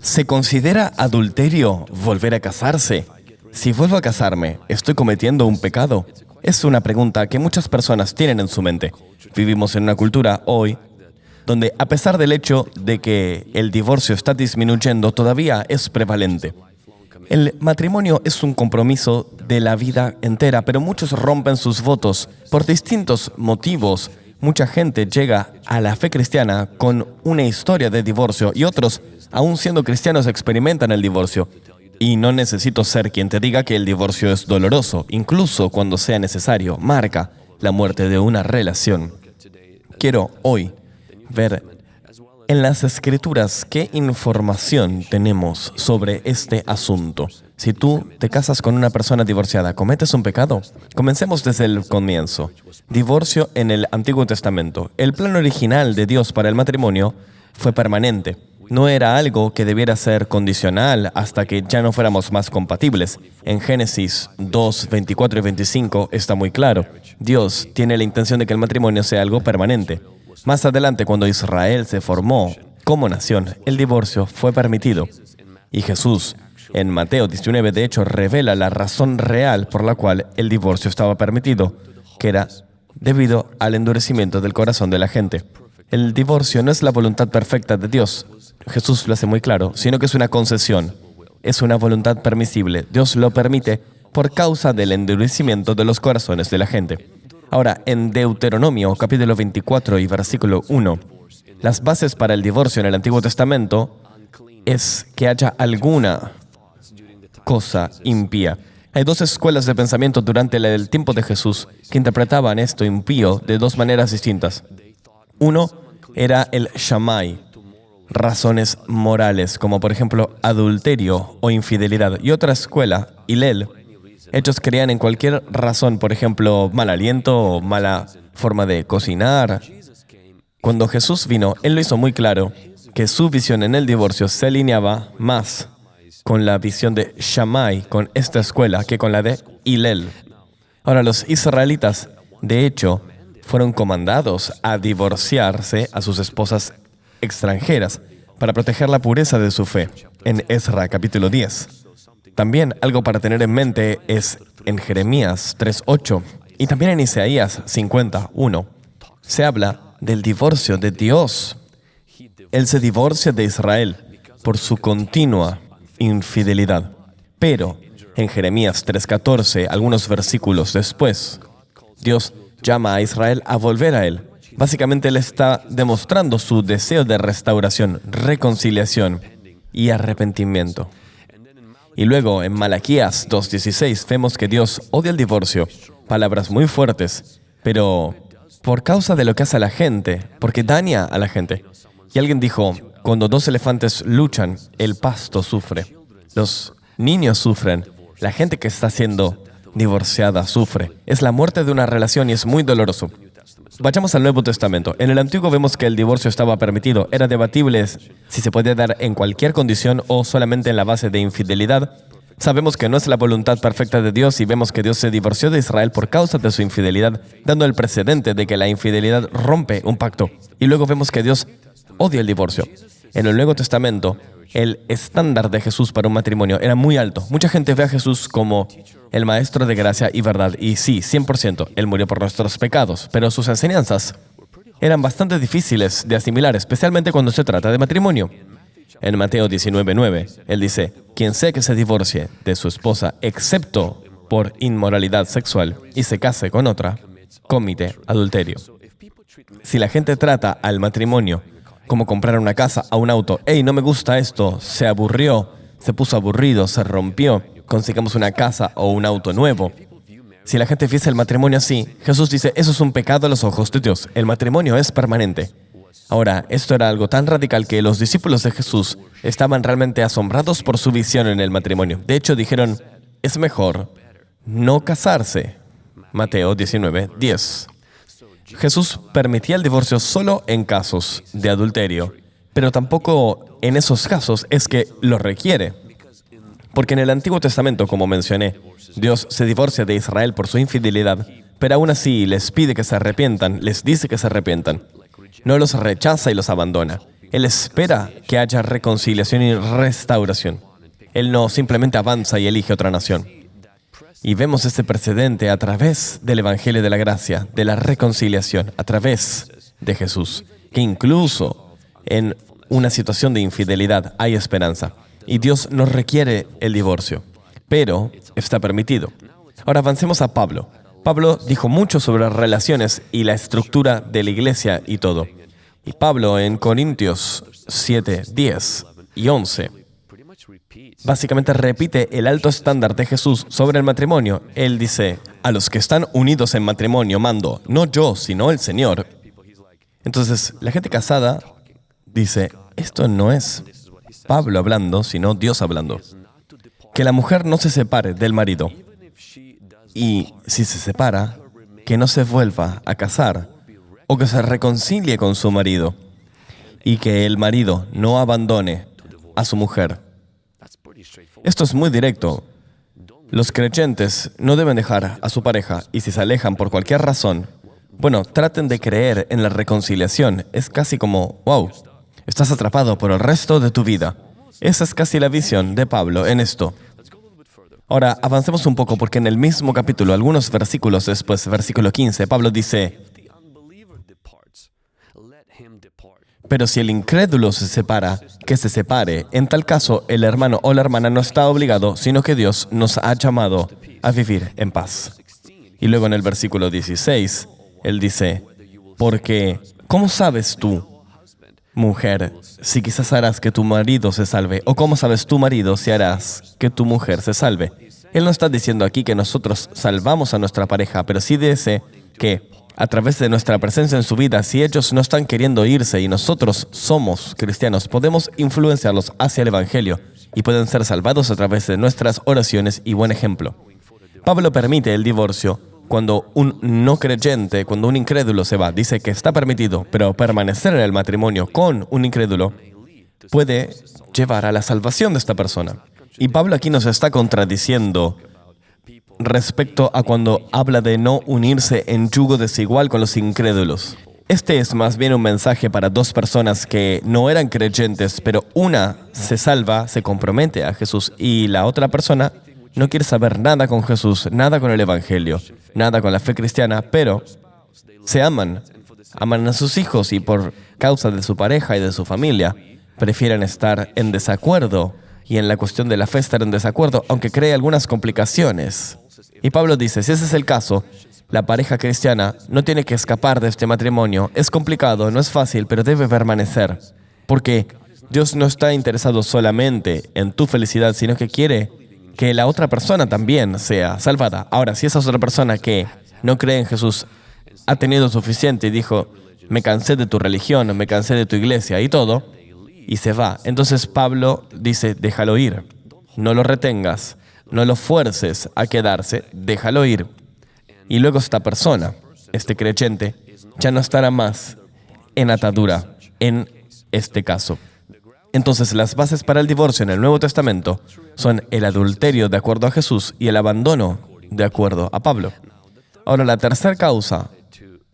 ¿Se considera adulterio volver a casarse? Si vuelvo a casarme, ¿estoy cometiendo un pecado? Es una pregunta que muchas personas tienen en su mente. Vivimos en una cultura hoy donde, a pesar del hecho de que el divorcio está disminuyendo, todavía es prevalente. El matrimonio es un compromiso de la vida entera, pero muchos rompen sus votos por distintos motivos. Mucha gente llega a la fe cristiana con una historia de divorcio y otros, aún siendo cristianos, experimentan el divorcio. Y no necesito ser quien te diga que el divorcio es doloroso, incluso cuando sea necesario, marca la muerte de una relación. Quiero hoy ver en las Escrituras qué información tenemos sobre este asunto. Si tú te casas con una persona divorciada, ¿cometes un pecado? Comencemos desde el comienzo. Divorcio en el Antiguo Testamento. El plan original de Dios para el matrimonio fue permanente. No era algo que debiera ser condicional hasta que ya no fuéramos más compatibles. En Génesis 2, 24 y 25 está muy claro. Dios tiene la intención de que el matrimonio sea algo permanente. Más adelante, cuando Israel se formó como nación, el divorcio fue permitido. Y Jesús, en Mateo 19, de hecho, revela la razón real por la cual el divorcio estaba permitido, que era debido al endurecimiento del corazón de la gente. El divorcio no es la voluntad perfecta de Dios. Jesús lo hace muy claro, sino que es una concesión. Es una voluntad permisible. Dios lo permite por causa del endurecimiento de los corazones de la gente. Ahora, en Deuteronomio, capítulo 24 y versículo 1, las bases para el divorcio en el Antiguo Testamento es que haya alguna cosa impía. Hay dos escuelas de pensamiento durante el tiempo de Jesús que interpretaban esto impío de dos maneras distintas. Uno era el Shammai, razones morales, como por ejemplo adulterio o infidelidad. Y otra escuela, Hillel, ellos creían en cualquier razón, por ejemplo, mal aliento o mala forma de cocinar. Cuando Jesús vino, Él lo hizo muy claro que su visión en el divorcio se alineaba más con la visión de Shammai, con esta escuela, que con la de Hillel. Ahora, los israelitas, de hecho, fueron comandados a divorciarse a sus esposas extranjeras para proteger la pureza de su fe, en Ezra capítulo 10. También algo para tener en mente es en Jeremías 3:8 y también en Isaías 50:1. Se habla del divorcio de Dios. Él se divorcia de Israel por su continua infidelidad. Pero en Jeremías 3:14, algunos versículos después, Dios llama a Israel a volver a Él. Básicamente, Él está demostrando su deseo de restauración, reconciliación y arrepentimiento. Y luego, en Malaquías 2:16, vemos que Dios odia el divorcio. Palabras muy fuertes, pero por causa de lo que hace a la gente, porque daña a la gente. Y alguien dijo, cuando dos elefantes luchan, el pasto sufre. Los niños sufren. La gente que está siendo divorciada sufre. Es la muerte de una relación y es muy doloroso. Vayamos al Nuevo Testamento. En el Antiguo vemos que el divorcio estaba permitido. Era debatible si se podía dar en cualquier condición o solamente en la base de infidelidad. Sabemos que no es la voluntad perfecta de Dios y vemos que Dios se divorció de Israel por causa de su infidelidad, dando el precedente de que la infidelidad rompe un pacto. Y luego vemos que Dios odia el divorcio. En el Nuevo Testamento, el estándar de Jesús para un matrimonio era muy alto. Mucha gente ve a Jesús como el maestro de gracia y verdad. Y sí, 100%, Él murió por nuestros pecados. Pero sus enseñanzas eran bastante difíciles de asimilar, especialmente cuando se trata de matrimonio. En Mateo 19:9, Él dice, quien sea que se divorcie de su esposa, excepto por inmoralidad sexual, y se case con otra, comete adulterio. Si la gente trata al matrimonio como comprar una casa o un auto, hey, no me gusta esto, se aburrió, se puso aburrido, se rompió, consigamos una casa o un auto nuevo. Si la gente viese el matrimonio así, Jesús dice, eso es un pecado a los ojos de Dios. El matrimonio es permanente. Ahora, esto era algo tan radical que los discípulos de Jesús estaban realmente asombrados por su visión en el matrimonio. De hecho, dijeron, es mejor no casarse. Mateo 19:10. Jesús permitía el divorcio solo en casos de adulterio, pero tampoco en esos casos es que lo requiere. Porque en el Antiguo Testamento, como mencioné, Dios se divorcia de Israel por su infidelidad, pero aún así les pide que se arrepientan, les dice que se arrepientan. No los rechaza y los abandona. Él espera que haya reconciliación y restauración. Él no simplemente avanza y elige otra nación. Y vemos este precedente a través del Evangelio de la Gracia, de la reconciliación, a través de Jesús, que incluso en una situación de infidelidad hay esperanza. Y Dios no requiere el divorcio, pero está permitido. Ahora avancemos a Pablo. Pablo dijo mucho sobre las relaciones y la estructura de la iglesia y todo. Y Pablo en Corintios 7, 10 y 11, básicamente repite el alto estándar de Jesús sobre el matrimonio. Él dice, a los que están unidos en matrimonio mando, no yo, sino el Señor. Entonces, la gente casada dice, esto no es Pablo hablando, sino Dios hablando. Que la mujer no se separe del marido. Y si se separa, que no se vuelva a casar o que se reconcilie con su marido. Y que el marido no abandone a su mujer. Esto es muy directo. Los creyentes no deben dejar a su pareja y si se alejan por cualquier razón, bueno, traten de creer en la reconciliación. Es casi como, wow, estás atrapado por el resto de tu vida. Esa es casi la visión de Pablo en esto. Ahora, avancemos un poco porque en el mismo capítulo, algunos versículos después, versículo 15, Pablo dice, pero si el incrédulo se separa, que se separe. En tal caso, el hermano o la hermana no está obligado, sino que Dios nos ha llamado a vivir en paz. Y luego en el versículo 16, él dice, porque, ¿cómo sabes tú, mujer, si quizás harás que tu marido se salve? ¿O cómo sabes tu marido si harás que tu mujer se salve? Él no está diciendo aquí que nosotros salvamos a nuestra pareja, pero sí dice que a través de nuestra presencia en su vida, si ellos no están queriendo irse y nosotros somos cristianos, podemos influenciarlos hacia el Evangelio y pueden ser salvados a través de nuestras oraciones y buen ejemplo. Pablo permite el divorcio cuando un no creyente, cuando un incrédulo se va. Dice que está permitido, pero permanecer en el matrimonio con un incrédulo puede llevar a la salvación de esta persona. Y Pablo aquí nos está contradiciendo respecto a cuando habla de no unirse en yugo desigual con los incrédulos. Este es más bien un mensaje para dos personas que no eran creyentes, pero una se salva, se compromete a Jesús y la otra persona no quiere saber nada con Jesús, nada con el Evangelio, nada con la fe cristiana, pero se aman a sus hijos y por causa de su pareja y de su familia prefieren estar en desacuerdo y en la cuestión de la fe estar en desacuerdo, aunque cree algunas complicaciones. Y Pablo dice, si ese es el caso, la pareja cristiana no tiene que escapar de este matrimonio. Es complicado, no es fácil, pero debe permanecer. Porque Dios no está interesado solamente en tu felicidad, sino que quiere que la otra persona también sea salvada. Ahora, si esa otra persona que no cree en Jesús ha tenido suficiente y dijo, me cansé de tu religión, me cansé de tu iglesia y todo, y se va. Entonces Pablo dice, déjalo ir, no lo retengas, no lo fuerces a quedarse, déjalo ir. Y luego esta persona, este creyente, ya no estará más en atadura en este caso. Entonces las bases para el divorcio en el Nuevo Testamento son el adulterio de acuerdo a Jesús y el abandono de acuerdo a Pablo. Ahora, la tercera causa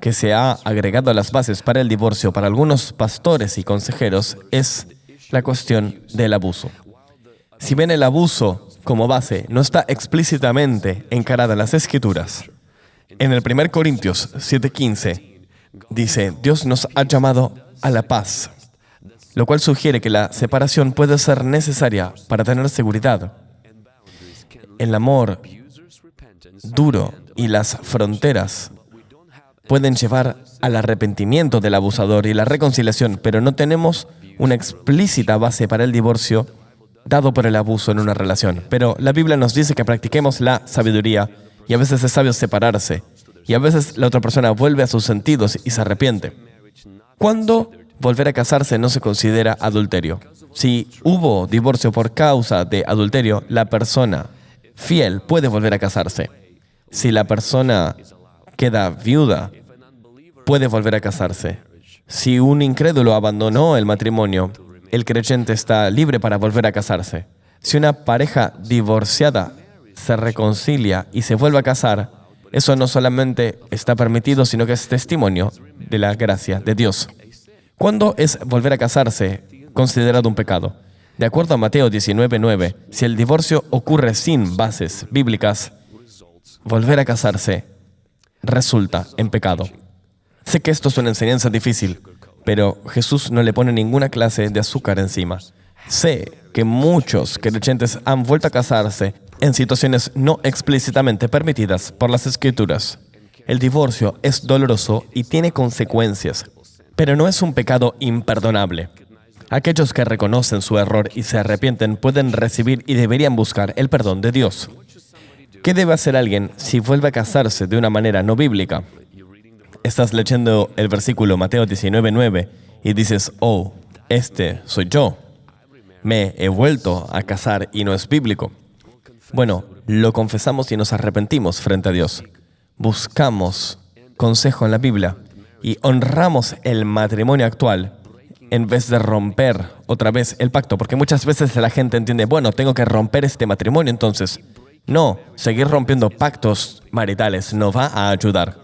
que se ha agregado a las bases para el divorcio para algunos pastores y consejeros es la cuestión del abuso. Si bien el abuso como base no está explícitamente encarada en las Escrituras, en el 1 Corintios 7:15 dice, Dios nos ha llamado a la paz, lo cual sugiere que la separación puede ser necesaria para tener seguridad. El amor duro y las fronteras pueden llevar al arrepentimiento del abusador y la reconciliación, pero no tenemos una explícita base para el divorcio dado por el abuso en una relación. Pero la Biblia nos dice que practiquemos la sabiduría y a veces es sabio separarse y a veces la otra persona vuelve a sus sentidos y se arrepiente. ¿Cuándo volver a casarse no se considera adulterio? Si hubo divorcio por causa de adulterio, la persona fiel puede volver a casarse. Si la persona queda viuda, puede volver a casarse. Si un incrédulo abandonó el matrimonio, el creyente está libre para volver a casarse. Si una pareja divorciada se reconcilia y se vuelve a casar, eso no solamente está permitido, sino que es testimonio de la gracia de Dios. ¿Cuándo es volver a casarse considerado un pecado? De acuerdo a Mateo 19:9, si el divorcio ocurre sin bases bíblicas, volver a casarse resulta en pecado. Sé que esto es una enseñanza difícil, pero Jesús no le pone ninguna clase de azúcar encima. Sé que muchos creyentes han vuelto a casarse en situaciones no explícitamente permitidas por las Escrituras. El divorcio es doloroso y tiene consecuencias, pero no es un pecado imperdonable. Aquellos que reconocen su error y se arrepienten pueden recibir y deberían buscar el perdón de Dios. ¿Qué debe hacer alguien si vuelve a casarse de una manera no bíblica? Estás leyendo el versículo Mateo 19:9 y dices, oh, este soy yo. Me he vuelto a casar y no es bíblico. Bueno, lo confesamos y nos arrepentimos frente a Dios. Buscamos consejo en la Biblia y honramos el matrimonio actual en vez de romper otra vez el pacto, porque muchas veces la gente entiende, bueno, tengo que romper este matrimonio entonces. No, seguir rompiendo pactos maritales no va a ayudar.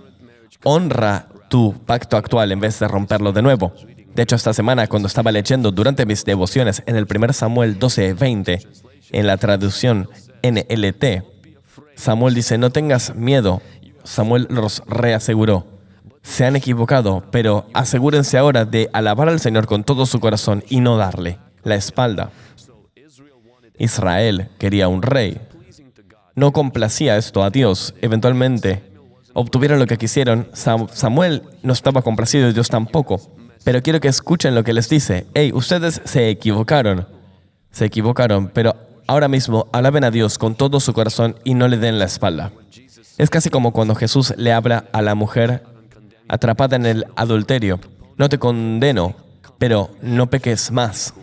Honra tu pacto actual en vez de romperlo de nuevo. De hecho, esta semana, cuando estaba leyendo durante mis devociones en el 1 Samuel 12:20, en la traducción NLT, Samuel dice, no tengas miedo. Samuel los reaseguró. Se han equivocado, pero asegúrense ahora de alabar al Señor con todo su corazón y no darle la espalda. Israel quería un rey. No complacía esto a Dios. Eventualmente obtuvieron lo que quisieron. Samuel no estaba complacido y Dios tampoco. Pero quiero que escuchen lo que les dice. Hey, ustedes se equivocaron. Se equivocaron, pero ahora mismo alaben a Dios con todo su corazón y no le den la espalda. Es casi como cuando Jesús le habla a la mujer atrapada en el adulterio. No te condeno, pero no peques más.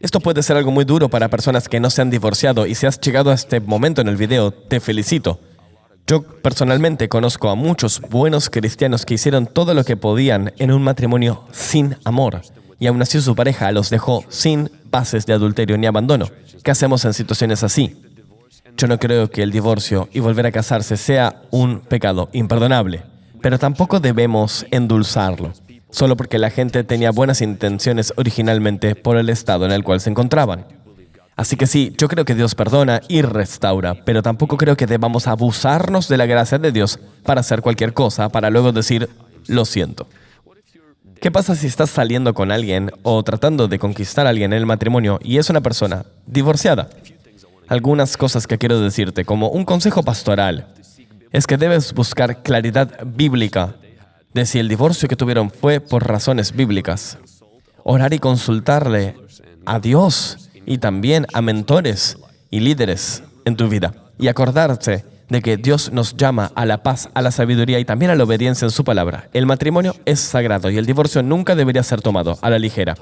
Esto puede ser algo muy duro para personas que no se han divorciado y si has llegado a este momento en el video, te felicito. Yo personalmente conozco a muchos buenos cristianos que hicieron todo lo que podían en un matrimonio sin amor y aún así su pareja los dejó sin bases de adulterio ni abandono. ¿Qué hacemos en situaciones así? Yo no creo que el divorcio y volver a casarse sea un pecado imperdonable, pero tampoco debemos endulzarlo, solo porque la gente tenía buenas intenciones originalmente por el estado en el cual se encontraban. Así que sí, yo creo que Dios perdona y restaura, pero tampoco creo que debamos abusarnos de la gracia de Dios para hacer cualquier cosa, para luego decir, lo siento. ¿Qué pasa si estás saliendo con alguien o tratando de conquistar a alguien en el matrimonio y es una persona divorciada? Algunas cosas que quiero decirte, como un consejo pastoral, es que debes buscar claridad bíblica de si el divorcio que tuvieron fue por razones bíblicas. Orar y consultarle a Dios y también a mentores y líderes en tu vida. Y acordarse de que Dios nos llama a la paz, a la sabiduría y también a la obediencia en su palabra. El matrimonio es sagrado y el divorcio nunca debería ser tomado a la ligera.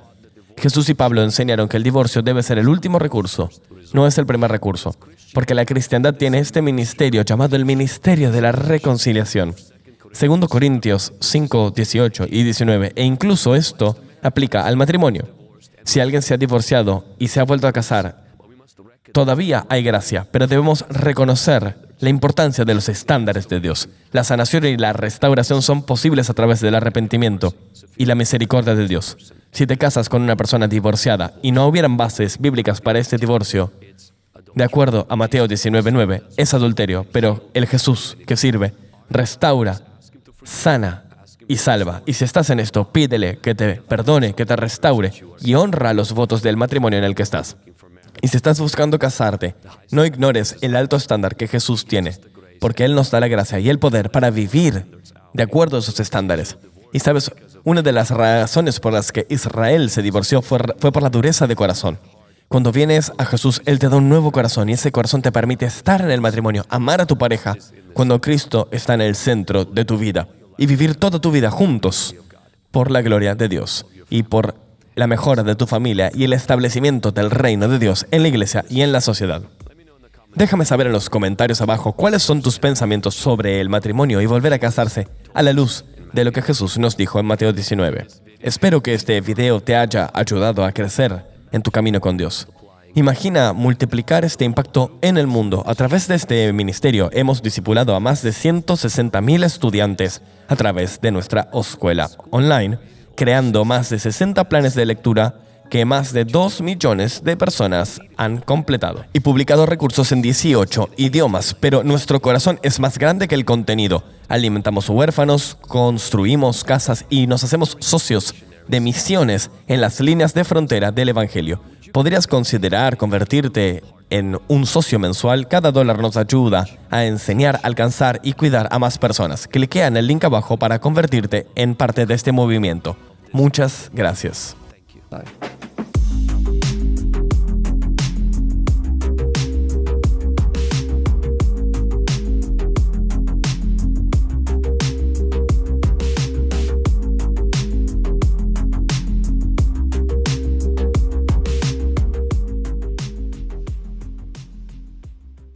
Jesús y Pablo enseñaron que el divorcio debe ser el último recurso, no es el primer recurso, porque la cristiandad tiene este ministerio llamado el ministerio de la reconciliación. 2 Corintios 5, 18 y 19, e incluso esto aplica al matrimonio. Si alguien se ha divorciado y se ha vuelto a casar, todavía hay gracia, pero debemos reconocer la importancia de los estándares de Dios. La sanación y la restauración son posibles a través del arrepentimiento y la misericordia de Dios. Si te casas con una persona divorciada y no hubieran bases bíblicas para este divorcio, de acuerdo a Mateo 19:9, es adulterio, pero el Jesús que sirve, restaura, sana y salva. Y si estás en esto, pídele que te perdone, que te restaure y honra los votos del matrimonio en el que estás. Y si estás buscando casarte, no ignores el alto estándar que Jesús tiene, porque Él nos da la gracia y el poder para vivir de acuerdo a sus estándares. Y sabes, una de las razones por las que Israel se divorció fue por la dureza de corazón. Cuando vienes a Jesús, Él te da un nuevo corazón y ese corazón te permite estar en el matrimonio, amar a tu pareja, cuando Cristo está en el centro de tu vida y vivir toda tu vida juntos por la gloria de Dios y por la mejora de tu familia y el establecimiento del reino de Dios en la iglesia y en la sociedad. Déjame saber en los comentarios abajo cuáles son tus pensamientos sobre el matrimonio y volver a casarse a la luz de lo que Jesús nos dijo en Mateo 19. Espero que este video te haya ayudado a crecer en tu camino con Dios. Imagina multiplicar este impacto en el mundo. A través de este ministerio hemos discipulado a más de 160,000 estudiantes a través de nuestra escuela online, creando más de 60 planes de lectura que más de 2 millones de personas han completado y publicado recursos en 18 idiomas, pero nuestro corazón es más grande que el contenido. Alimentamos huérfanos, construimos casas y nos hacemos socios de misiones en las líneas de frontera del Evangelio. ¿Podrías considerar convertirte en un socio mensual? Cada dólar nos ayuda a enseñar, alcanzar y cuidar a más personas. Cliquea en el link abajo para convertirte en parte de este movimiento. Muchas gracias. Bye.